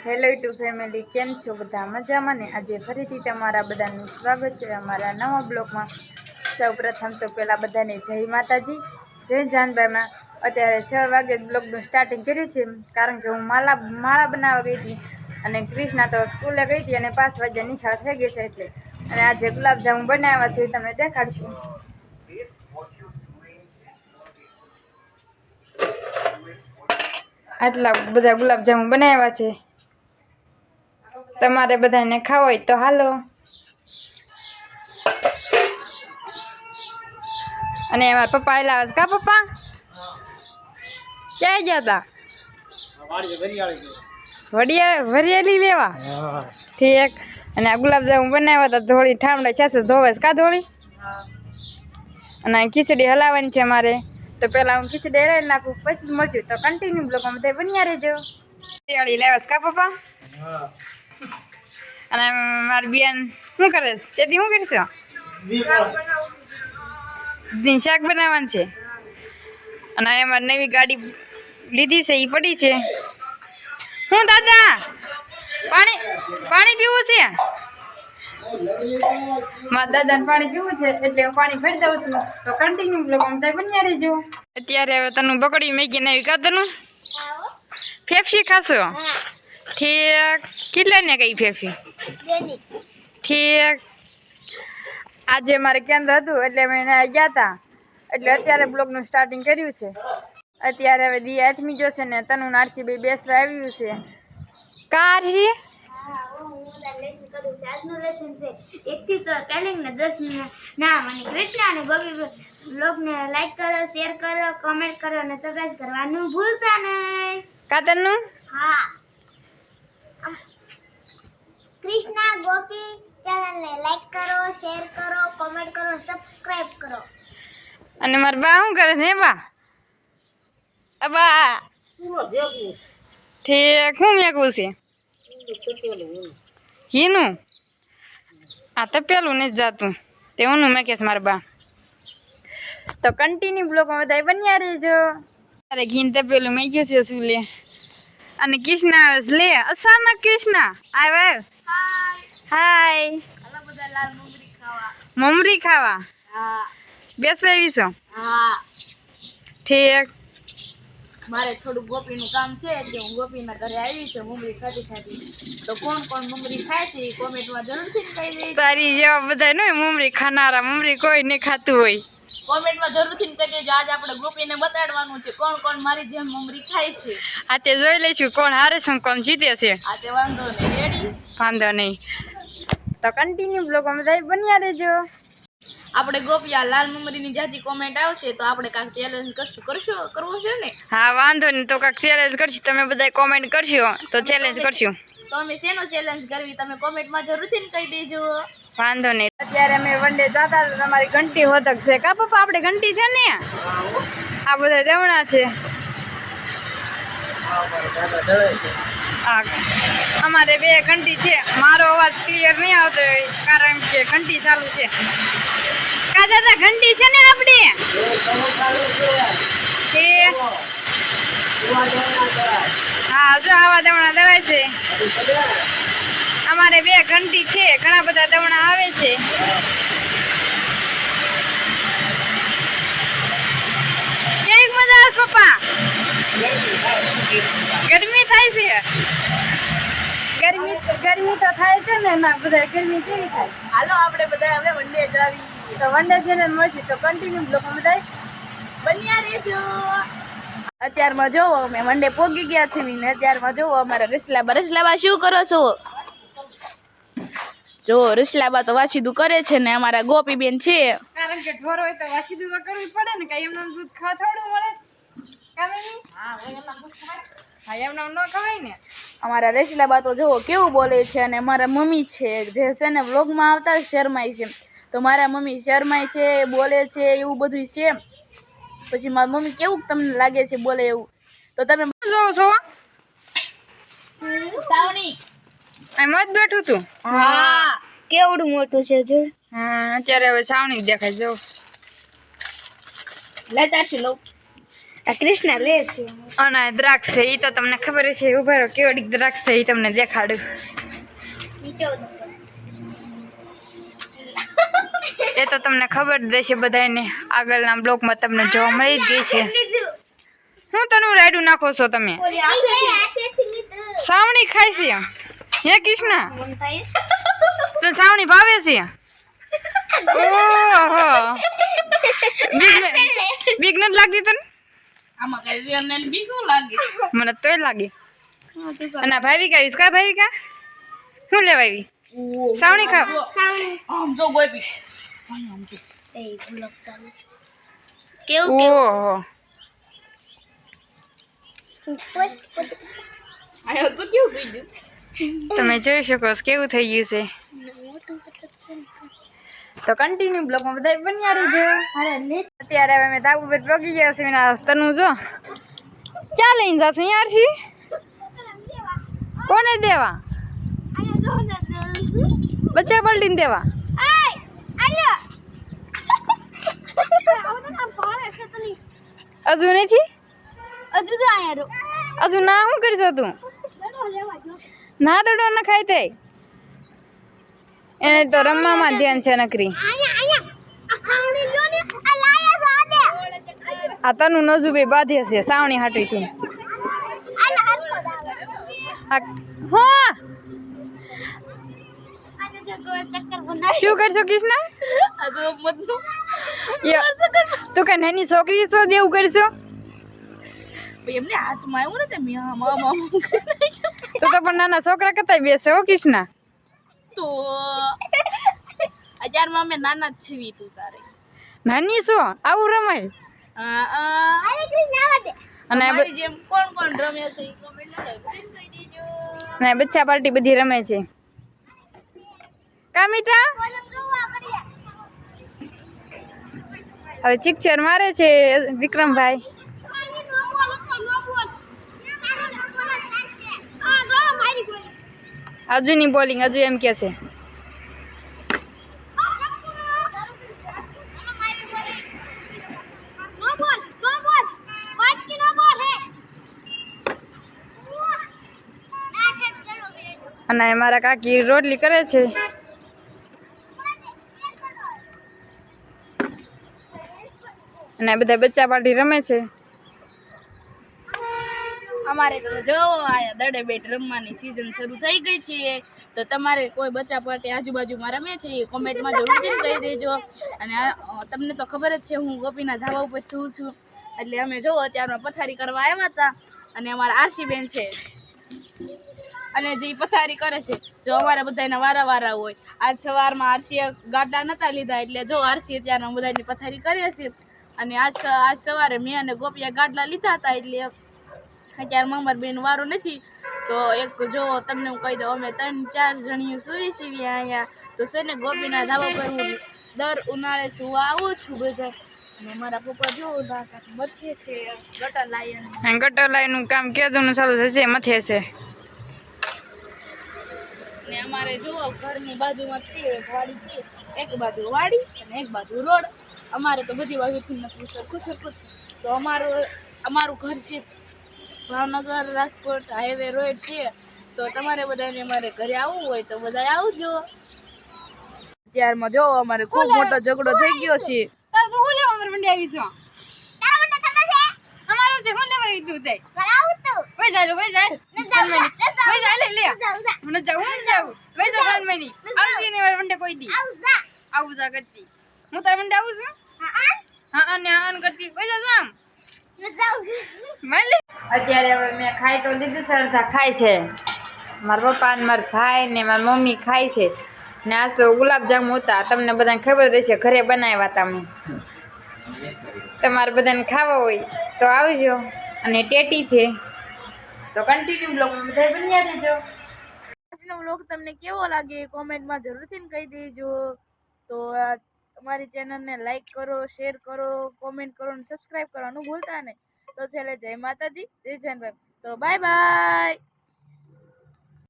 Hello YouTube family, કેમ છો બધા? મજામાં ને? આજે ફરીથી તમારા બધાનું સ્વાગત છે અમારા નવા બ્લોગમાં. સૌપ્રથમ તો પહેલાં બધાને જય માતાજી, જય જાનબાઈમાં. અત્યારે 6 વાગે બ્લોગનું સ્ટાર્ટિંગ કર્યું છે, કારણ કે હું માળા બનાવવા ગઈ હતી અને ક્રિષ્ના તો સ્કૂલે ગઈ હતી અને 5 વાગ્યા નિશાળ થઈ ગઈ છે એટલે. અને આજે ગુલાબજામુન બનાવ્યા છે, તમને દેખાડશું. આટલા બધા ગુલાબજામુન બનાવ્યા છે. તમારે બધાને ખાવ હોય તો હાલો. અને એમાં પપ્પા આવેલા છે. કા પપ્પા ક્યાં ગયા હતા? વરિયાળી લેવા. ઠીક. અને આ ગુલાબજામુન બનાવ્યા હતા. ધોળી ઠામડા છે ધોવે કા ધોળી. અને ખીચડી હલાવવાની છે મારે, તો પેલા હું ખીચડી હલાવી નાખું, પછી જ મળશું. તો કન્ટિન્યુ બ્લોગમાં બધા બન્યા રહેજો. વરિયાળી લેવા કા પપ્પા? અને મારી બેન શું કરે છે? શેતી શું કરશો? શાક બનાવવાનું છે. અને એમાં નવી ગાડી લીધી છે, એ પડી છે. હું દાદા પાણી પીવું છે. મારા દાદાને પાણી પીવું છે એટલે હું પાણી ભરી દઉં છું. તો કન્ટિન્યુ બ્લોગમાં બધા બન્યા રહેજો. અત્યારે હવે તને બકડી મેગી નવી કા તનું ફેફસી ખાશો? ઠીક. કેટલા ને કઈ ફેફસી? ઠીક. આજે મારે કેન્દ્ર હતું એટલે અમે ગયા હતા, એટલે અત્યારે બ્લોગનું સ્ટાર્ટિંગ કર્યું છે. અત્યારે હવે દી આથમી જશે ને તનું આરસી બે બેસવા આવ્યું છે. કારજી આજનું લેસન છે 1 થી 6 ટેલિંગ ને 10 નામ. અને કૃષ્ણ અને ગોપી બ્લોગને લાઈક કરો, શેર કરો, કમેન્ટ કરો અને સબસ્ક્રાઇબ કરવાનું ભૂલતા નહીં. કાતરનું હા, કૃષ્ણ ગોપી ચેનલને લાઈક કરો, શેર કરો, કમેન્ટ કરો, સબસ્ક્રાઇબ કરો. અને મારા બા શું કરે છે? બા બા ઠીક. શું મેકવું છે? ઘીનું. આ તો પેલું નથી જાતું, તે ઊનું મેકે છે મારા બા. તો કન્ટિન્યુ બ્લોગમાં બધા બન્યા રહેજો. અરે ઘીન તો પેલું મેક્યું છે શું લે. અને કૃષ્ણા લે અચાનક કૃષ્ણા આવ્યા. હાય. હાલો બધા લાલ મમરી ખાવા. મમરી ખાવા? હા. બેસવા આવી છો? હા. ઠીક. મારે થોડું ગોપીનું કામ છે એટલે હું ગોપીના ઘરે આવી છું મમરી ખાતી. તો કોણ કોણ મમરી ખાય છે એ કોમેન્ટમાં જરૂરથી કહી દેજો. તારી જેવા બધા નહીં મમરી ખાનારા, મમરી કોઈ નહીં ખાતું હોય. કોમેન્ટમાં જરૂરથી કહી દેજો. આજ આપણે ગોપીને બતાડવાનું છે કોણ કોણ મારી જેમ મમરી ખાય છે. આ તે જોઈ લઈશું કોણ હારે છે કોણ જીતે છે. આ તે વાંધો નહીં. રેડી? વાંધો નહીં. તો કન્ટિન્યુ બ્લોગમાં બધા બન્યા રહેજો. આપણે ગોપિયા લાલ મમરીની જાજી કોમેન્ટ આવશે તો આપણે કાંઈક ચેલેન્જ કરવું છે ને? હા વાંધો નહીં, તો કાંઈક ચેલેન્જ કરશું. તમે બધા કોમેન્ટ કરશો તો ચેલેન્જ કરશું. તો અમે શેનો ચેલેન્જ કરવી તમે કોમેન્ટમાં જરૂરથી કહી દેજો. વાંધો નહીં. અત્યારે અમે વનડે જતા હતા, તમારી ઘંટી હોતક છે કા પપ્પા? આપણે ઘંટી છે ને, આ બધા દેવણા છે. અમારે 2 ઘંટી છે. મારો અવાજ ક્લિયર નહીં આવતો હોય કારણ કે ઘંટી ચાલુ છે. કા દાદા ઘંટી છે ને આપણી? હા, જો આવા દવણા દવાય છે. અમારે 2 ઘંટી છે, ઘણા બધા દવણા આવે છે. કેવી મજા આવે પપ્પા? ગરમી થાય છે? ગરમી તો થાય છે ને. ના બધા ગરમી કેવી થાય? હાલો આપણે બધા હવે વનડે જાવી. તો વનડે ચેનલ મળશે તો કન્ટિન્યુ બ્લોગમાં બધા બન્યા રહેજો. અત્યારમાં જોવો અમે વનડે પોગી ગયા છે. અત્યારમાં જોવો અમારા રસલાબા શું કરો છો? જો રસલાબા તો વાસીદું કરે છે ને અમારા ગોપીબેન છે. કારણ કે ઢોર હોય તો વાસીદું તો કરવું પડે ને. કઈ એમનું દૂધ ખાવા થોડું મળે. હા એમનું ન ખવાય ને. અમારા રસલાબા તો જોવો કેવું બોલે છે. અને મારા મમ્મી છે જે છે ને વ્લોગમાં આવતા શરમાય છે. તો મારા મમ્મી શરમાય છે, બોલે છે, એવું બધું છે. પછી મારી મમ્મી કેવું તમને લાગે છે બોલે એવું? તો તમે જોવો છો? સાવણી એમ જ બેઠું તું? હા, કેવડું મોટું છે જો. અત્યારે હવે છાવણી દેખાય. જો લેતા છે લો. આ કૃષ્ણ લે છે અને દ્રાક્ષ છે એ તો તમને ખબર છે. ઉભા રહો, કેવડી દ્રાક્ષ છે એ તમને દેખાડું. એ તો તમને ખબર જ દેશે બધાને, આગળના બ્લોકમાં તમને જોવા મળી જ ગઈ છે. હું તને રાયડું નાખો છો તમે? સાવણી ખાય છે હે કૃષ્ણ? તને સાવણી ભાવે છે? ઓહો, બીક નથી લાગતી તને? આમાં કઈ વેરને બીક ન લાગે. મને તોય લાગે. અને ભાવિકા આવીશ કા? ભાવિકા શું લેવા આવી? સાવણી ખાવ? આમ જો ગોપી આમ જો એ બ્લોક ચાલે છે. કેવું ઓહો, આયો તો કેવું થઈ ગયું? તમે જોઈ શકો છો કેવું થઈ ગયું છે. તો કન્ટિન્યુ બ્લોગમાં બધા બન્યા રહેજો. અત્યારે હવે અમે ધાબુ પર પગી ગયા છે. તનું જો ક્યાં લઈને જાશું યાર? છી કોને દેવા? બચ્ચા પલટીને દેવા? હજુ નથી? હજુ ના શું કરશો તું? ના દડો ના ખાય તે એને તો રમવામાં ધ્યાન છે નકરી. આ તનું નજુબે બાંધે છે સાવણી હાટવીથી. શું કરશો કૃષ્ણ? તું કઈ નાની છોકરી છો દેવું કરશો? એમને હાથમાં આવ્યું ને તે મ્યા તો પણ નાના છોકરા કરતા બેસે હો કૃષ્ણ. તો અત્યારમાં અમે નાના જ છીએ. તું તારે નાની છો આવું રમાય? અને અમારી જેમ કોણ કોણ રમે છે ઈ કમેન્ટમાં કહી દેજો. અને બચ્ચા પાર્ટી બધી રમે છે કા મીઠા? હવે ચિક્ચર મારે છે વિક્રમભાઈ. હજુ ની બોલિંગ હજુ એમ કે છે. અને મારા કાકી રોટલી કરે છે. અને બધા બચ્ચા પાર્ટી રમે છે. અમારે તો જો આયા દડે બેટ રમવાની સીઝન શરૂ થઈ ગઈ છે. તો તમારે કોઈ બચ્ચા પાર્ટી આજુબાજુમાં રમે છે એ કોમેન્ટમાં જરૂરથી કહી દેજો. અને તમને તો ખબર જ છે હું ગોપીના ધાબા ઉપર શું છું. એટલે અમે જો અત્યારમાં પથારી કરવા આવ્યા હતા. અને અમારા આરસી બેન છે અને જે પથારી કરે છે જો અમારે બધાના વારા વારા હોય. આજ સવારમાં આરસીએ ગાડા નતા લીધા એટલે જો આરસી અત્યારમાં બધાની પથારી કરે છે. અને આજ સવારે મેં અને ગોપીએ ગાડલા લીધા હતા એટલે અત્યારમાં અમાર બેન વારો નથી. તો એક જો તમને હું કહી દઉં અમે 3-4 જણીઓ સુવી સીવી અહીંયા. તો છે ને ગોપીના ધાબા પર હું દર ઉનાળે સુવા આવું છું બધા. અને મારા પપ્પા જો મથે છે ગટર લાઈન. ગટર લાઈન નું કામ કેદું ચાલુ થશે મથે છે. ને અમારે જો ઘરની બાજુમાં વાડી છે. એક બાજુ વાડી અને એક બાજુ રોડ. અમારે તો બધી બાજુથી નકરું સરખું સરખું. તો અમારું ઘર છે ભાવનગર રાજકોટ હાઈવે રોડ છે. તો તમારે બધાને અમારે ઘરે આવવું હોય તો બધા આવજો. અત્યારમાં જો અમારે ખૂબ મોટો ઝઘડો થઈ ગયો છે. તો હું લેવા અમાર મંડી આવી છું. તારો મંડી ખબર છે? અમારો છે હું લેવા આવી તું તે. કરાવું તું. કોઈ જાય કોઈ જાય. કોઈ જાય લે. મને જાવું. કોઈ જાય મની. આવતી ને માર મંડે કોઈ દી. આવું જા કરતી. હું તાર મંડે આવું છું? હા અને આન કરતી કોઈ જા જામ. અત્યારે હવે મેં ખાઈ તો લીધું છે. અડધા ખાય છે મારા પપ્પા ને મારા ભાઈ ને મારી મમ્મી ખાય છે. ને આજ તો ગુલાબજાંબુ હતા. તમને બધાને ખબર જ છે ઘરે બનાવ્યા હતા મેં. તમારે બધાને ખાવા હોય તો આવજો. અને ટેટી છે તો કન્ટિન્યુ બ્લોગમાં બધા બન્યા રહેજો. આજનો વ્લોગ તમને કેવો લાગે કોમેન્ટમાં જરૂરથી કહી દેજો. તો અમારી ચેનલને લાઈક કરો, શેર કરો, કોમેન્ટ કરો અને સબસ્ક્રાઈબ કરવાનું ભૂલતા નહીં. તો છેલ્લે જય માતાજી, જય જાનભાઈ. તો બાય બાય.